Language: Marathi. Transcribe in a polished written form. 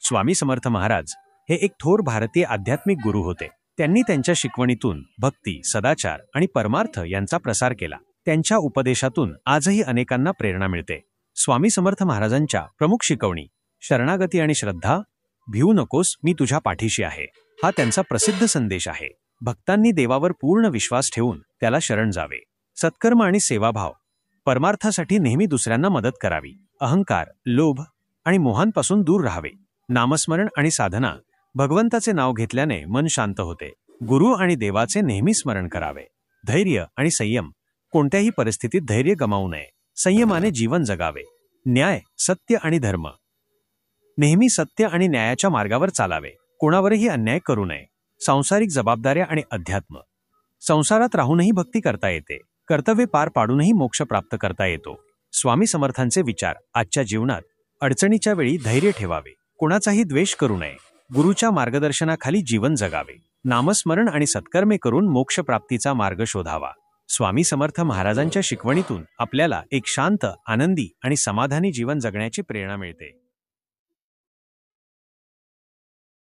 स्वामी समर्थ महाराज हे एक थोर भारतीय आध्यात्मिक गुरु होते. त्यांनी त्यांच्या शिकवणीतून भक्ती, सदाचार आणि परमार्थ यांचा प्रसार केला. त्यांच्या उपदेशातून आजही अनेकांना प्रेरणा मिळते. स्वामी समर्थ महाराजांच्या प्रमुख शिकवणी शरणागती आणि श्रद्धा. भिवू नकोस, मी तुझ्या पाठीशी आहे, हा त्यांचा प्रसिद्ध संदेश आहे. भक्तांनी देवावर पूर्ण विश्वास ठेवून त्याला शरण जावे. सत्कर्म आणि सेवाभाव. परमार्थासाठी नेहमी दुसऱ्यांना मदत करावी. अहंकार, लोभ आणि मोहांपासून दूर राहावे. नामस्मरण आणि साधना. भगवंताचे नाव घेतल्याने मन शांत होते. गुरु आणि देवाचे नेहमी स्मरण करावे. धैर्य आणि संयम. कोणत्याही परिस्थितीत धैर्य गमावू नये. संयमाने जीवन जगावे. न्याय, सत्य आणि धर्म. नेहमी सत्य आणि न्यायाच्या मार्गावर चालावे. कोणावरही अन्याय करू नये. सांसारिक जबाबदाऱ्या आणि अध्यात्म. संसारात राहूनही भक्ती करता येते. कर्तव्य पार पाडूनही मोक्ष प्राप्त करता येतो. स्वामी समर्थांचे विचार. आजच्या जीवनात अडचणीच्या वेळी धैर्य ठेवावे. कोणाचाही द्वेष करू नये. गुरुच्या मार्गदर्शनाखाली जीवन जगावे. नामस्मरण आणि सत्कर्मे करून मोक्षप्राप्तीचा मार्ग शोधावा. स्वामी समर्थ महाराजांच्या शिकवणीतून आपल्याला एक शांत, आनंदी आणि समाधानी जीवन जगण्याची प्रेरणा मिळते.